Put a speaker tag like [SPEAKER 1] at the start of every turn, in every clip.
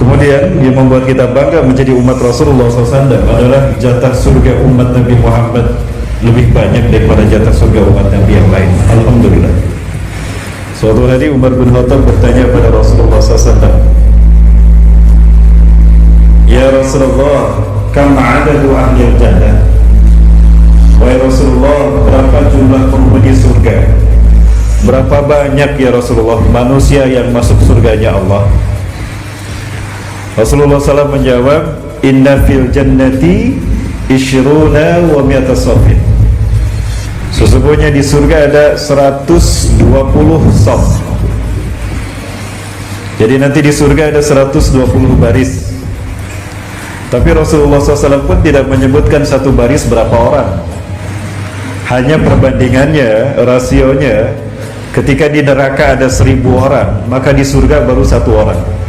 [SPEAKER 1] Kemudian yang membuat kita bangga menjadi umat Rasulullah SAW adalah jatah surga umat Nabi Muhammad lebih banyak daripada jatah surga umat Nabi yang lain. Alhamdulillah. Suatu hari Umar bin Khattab bertanya pada Rasulullah SAW, "Ya Rasulullah, kam adadu ahli jannah?" Wahai Rasulullah, berapa jumlah penghuni surga? Berapa banyak ya Rasulullah manusia yang masuk surganya Allah? Rasulullah SAW menjawab, "Inna fil jannati ishruna wa mi'ata safin." Sesungguhnya di surga ada 120 saf. Jadi nanti di surga ada 120 baris. Tapi Rasulullah SAW pun tidak menyebutkan satu baris berapa orang. Hanya perbandingannya, rasionya, ketika di neraka ada 1000 orang, maka di surga baru 1 orang.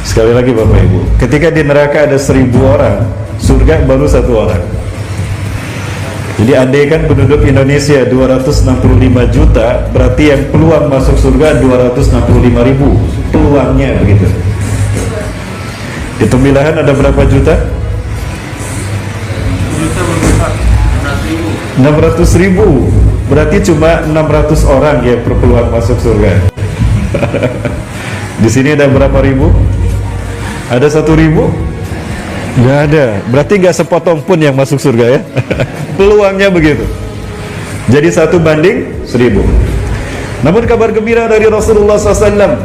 [SPEAKER 1] Sekali lagi Bapak Ibu, ketika di neraka ada 1000 orang, surga baru 1 orang. Jadi andai kan penduduk Indonesia 265 juta, berarti yang peluang masuk surga 265.000. Peluangnya begitu. Di Tembilahan ada berapa juta? 600.000. Berarti cuma 600 orang yang berpeluang masuk surga. Di sini ada berapa ribu? Ada 1.000? Nggak ada. Berarti nggak sepotong pun yang masuk surga ya. Peluangnya begitu. Jadi 1 banding 1000. Namun kabar gembira dari Rasulullah SAW,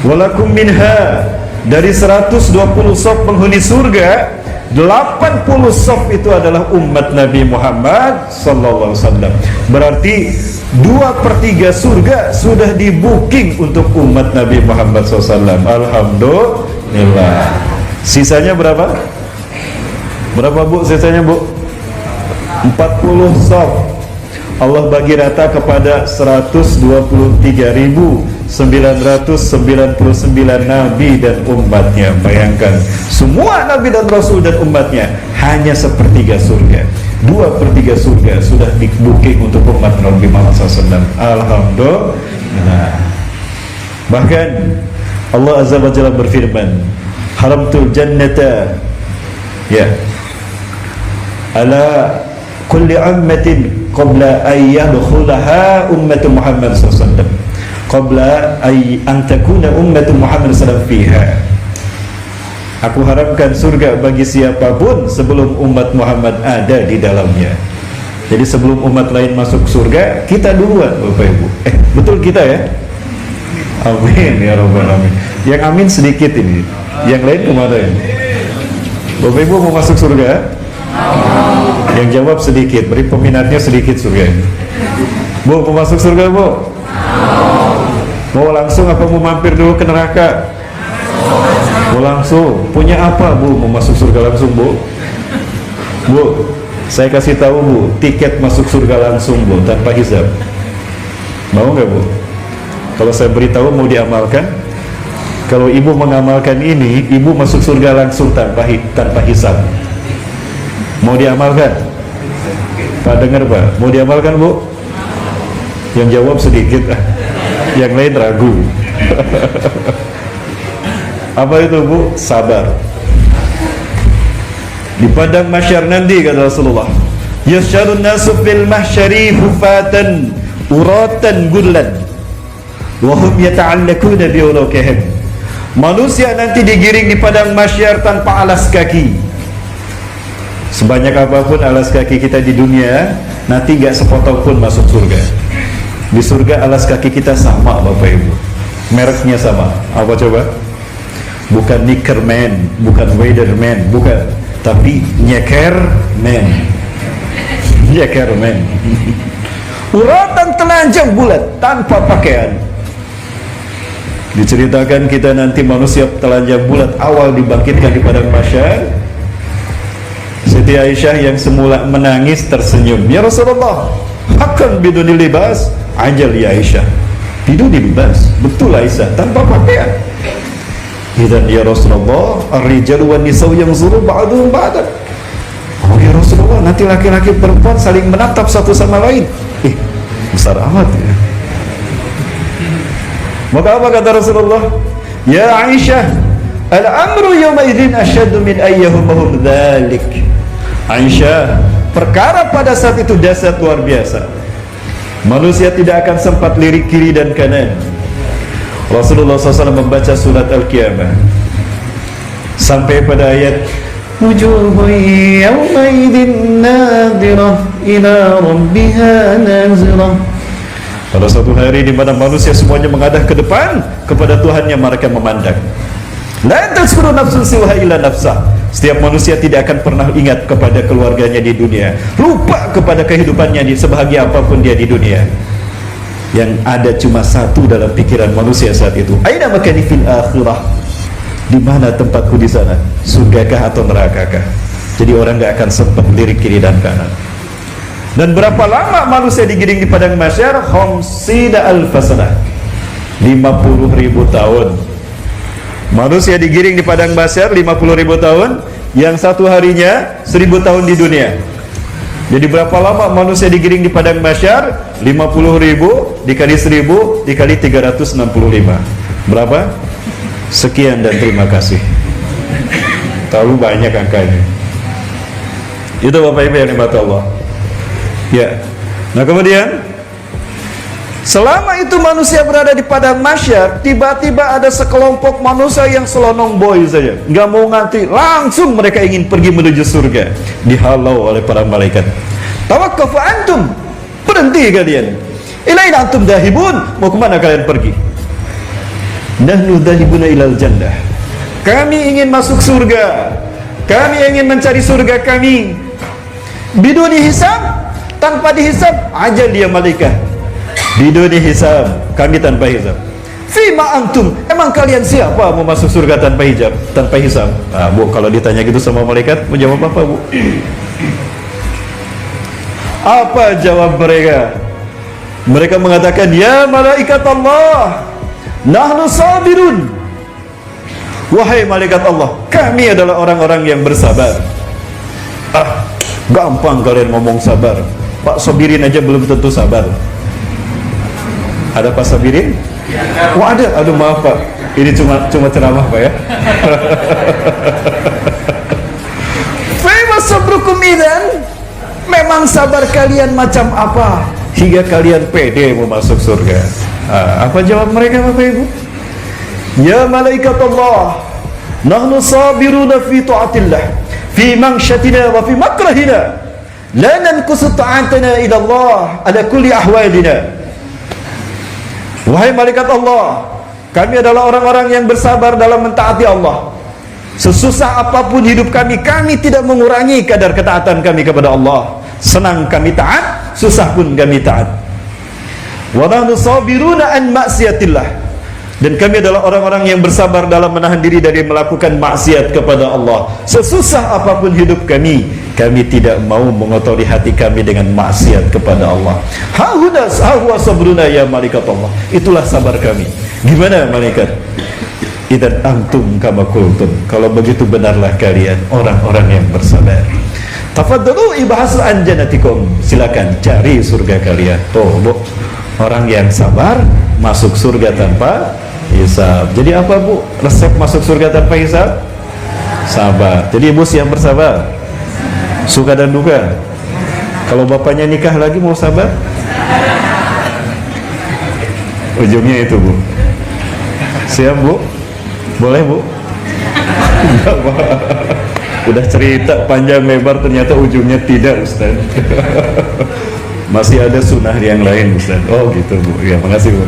[SPEAKER 1] walakum minha, dari 120 saf penghuni surga, 80 saf itu adalah umat Nabi Muhammad SAW. Berarti 2/3 surga sudah di booking untuk umat Nabi Muhammad SAW. Alhamdulillah. Sisanya berapa? Berapa Bu sisanya Bu? 40 saf. Allah bagi rata kepada 123.999 nabi dan umatnya. Bayangkan, semua nabi dan rasul dan umatnya hanya 1/3 surga. 2/3 surga sudah di booking untuk umat Nabi Muhammad SAW. Alhamdulillah. Bahkan Allah Azza wa Jalla berfirman, haramtul jannata ya ala kulli ummatin qabla an yadkhulaha ummatu Muhammad sallallahu alaihi wasallam, qabla an takuna ummatu Muhammad sallallahu alaihi wasallam fiha. Aku haramkan surga bagi siapapun sebelum umat Muhammad ada di dalamnya. Jadi sebelum umat lain masuk surga, kita duluan Bapak Ibu. Betul kita ya? Amin ya rabbal alamin. Yang amin sedikit ini. Yang lain kemana ya? Bapak Ibu mau masuk surga? Yang jawab sedikit, beri peminatnya sedikit surga ini. Bu, mau masuk surga Bu? Mau langsung apa mau mampir dulu ke neraka? Mau langsung. Punya apa Bu? Mau masuk surga langsung Bu? Bu, saya kasih tahu Bu, tiket masuk surga langsung Bu, tanpa hisab. Mau nggak Bu? Kalau saya beritahu mau diamalkan? Kalau ibu mengamalkan ini, ibu masuk surga langsung tanpa hisab. Mau diamalkan? Pak dengar Pak, mau diamalkan Bu? Yang jawab sedikit, yang lain ragu. Apa itu Bu? Sabar. Di padang mahsyar nanti kata Rasulullah, yasyarun nasu fil mahsyari hufatan uratan gullan wa hum yata'allakuna bi ulukihim. Manusia nanti digiring di padang mahsyar tanpa alas kaki. Sebanyak apapun alas kaki kita di dunia, nanti gak sepotong pun masuk surga. Di surga alas kaki kita sama Bapak Ibu, mereknya sama. Apa coba? Bukan Knickerman, bukan Weatherman, bukan, tapi Nyekerman. Nyekerman. Uratan telanjang bulat tanpa pakaian. Diceritakan kita nanti manusia telanjang bulat awal dibangkitkan di padang mahsyar. Siti Aisyah yang semula menangis tersenyum, ya Rasulullah, akan biduni libas. Ajal ya Aisyah, biduni libas, betul Aisyah, tanpa pakaian. Idzan ya Rasulullah, ar-rijal wan nisa yanzuru ba'dhum ba'dan. Oh ya Rasulullah, nanti laki-laki perempuan saling menatap satu sama lain. Besar amat ya. Maka apa kata Rasulullah? Ya Aisyah, al-amru yawma idzin asyaddu min ayyahumahum dzalik. Aisyah, perkara pada saat itu dahsyat luar biasa. Manusia tidak akan sempat lirik kiri dan kanan. Rasulullah SAW membaca surat Al-Qiyamah sampai pada ayat wujuhun yawma idzin nadhirah ila rabbiha nazirah. Pada suatu hari di mana manusia semuanya menghadap ke depan kepada Tuhannya, mereka memandang. La tazkuru nafsun siwa illa nafsah. Setiap manusia tidak akan pernah ingat kepada keluarganya di dunia, lupa kepada kehidupannya di sebahagia apapun dia di dunia. Yang ada cuma satu dalam pikiran manusia saat itu, aina makani fil akhirah, di mana tempatku di sana, surgakah atau nerakakah? Jadi orang nggak akan sempat lirik kiri dan kanan. Dan berapa lama manusia digiring di padang mahsyar? Khamsina alfasana, 50.000 tahun. Manusia digiring di padang mahsyar 50.000 tahun, yang satu harinya 1000 tahun di dunia. Jadi berapa lama manusia digiring di padang mahsyar? 50.000 dikali 1000 dikali 365. Berapa? Sekian dan terima kasih. Terlalu banyak angkanya. Itu Bapak Ibu yang dimata Allah. Ya. Nah kemudian selama itu manusia berada di padang mahsyar, tiba-tiba ada sekelompok manusia yang selonong boy saja, nggak mau nganti, langsung mereka ingin pergi menuju surga, dihalau oleh para malaikat. Tawakkafu antum, berhenti kalian. Ilaina antum dahibun, mau kemana kalian pergi? Nahnu dahibuna ilal jannah, kami ingin masuk surga, kami ingin mencari surga kami. Biduni hisab, tanpa dihisab, ajal dia malaikat. Biduni hisab, kami tanpa hisab. Fima antum, emang kalian siapa mau masuk surga tanpa hijab, tanpa hisab? Ah, Bu, kalau ditanya gitu sama malaikat, mau jawab apa, Bu? Apa jawab mereka? Mereka mengatakan, ya malaikat Allah, nahnu sabirun. Wahai malaikat Allah, kami adalah orang-orang yang bersabar. Ah, gampang kalian ngomong sabar. Pak Sobirin aja belum tentu sabar. Ada Pak Sobirin? Wah ada. Aduh maaf Pak, ini cuma ceramah Pak ya. Fama sabrukum idzan, memang sabar kalian macam apa hingga kalian pede mau masuk surga? Apa jawab mereka Bapak Ibu? Ya malaikat Allah, nahnu sabiruna fi ta'atillah, fi mangshatina wa fi makrahina, la nanqusu ta'atana ila Allah ala kulli ahwalina. Wahai malaikat Allah, kami adalah orang-orang yang bersabar dalam mentaati Allah. Sesusah apapun hidup kami, kami tidak mengurangi kadar ketaatan kami kepada Allah. Senang kami taat, susah pun kami taat. Wa nahnu sabiruna an maksiatillah, dan kami adalah orang-orang yang bersabar dalam menahan diri dari melakukan maksiat kepada Allah. Sesusah apapun hidup kami, kami tidak mau mengotori hati kami dengan maksiat kepada Allah. Hahuwa sabruna ya malaikat Allah, itulah sabar kami. Gimana malaikat? Idzan antum kama qultum, kalau begitu benarlah kalian orang-orang yang bersabar. Tafaddalu ibahasu an jannatikum, silakan cari surga kalian. Tuh Bu, orang yang sabar masuk surga tanpa hisab. Jadi apa Bu resep masuk surga tanpa hisab? Sabar. Jadi Ibu siap bersabar, suka dan duka. Kalau bapaknya nikah lagi mau sabar? Ujungnya itu Bu. Siap Bu? Boleh Bu? Enggak Pak. Udah cerita panjang lebar ternyata ujungnya tidak Ustaz. Masih ada sunnah yang lain Ustaz. Oh gitu Bu. Ya makasih Bu.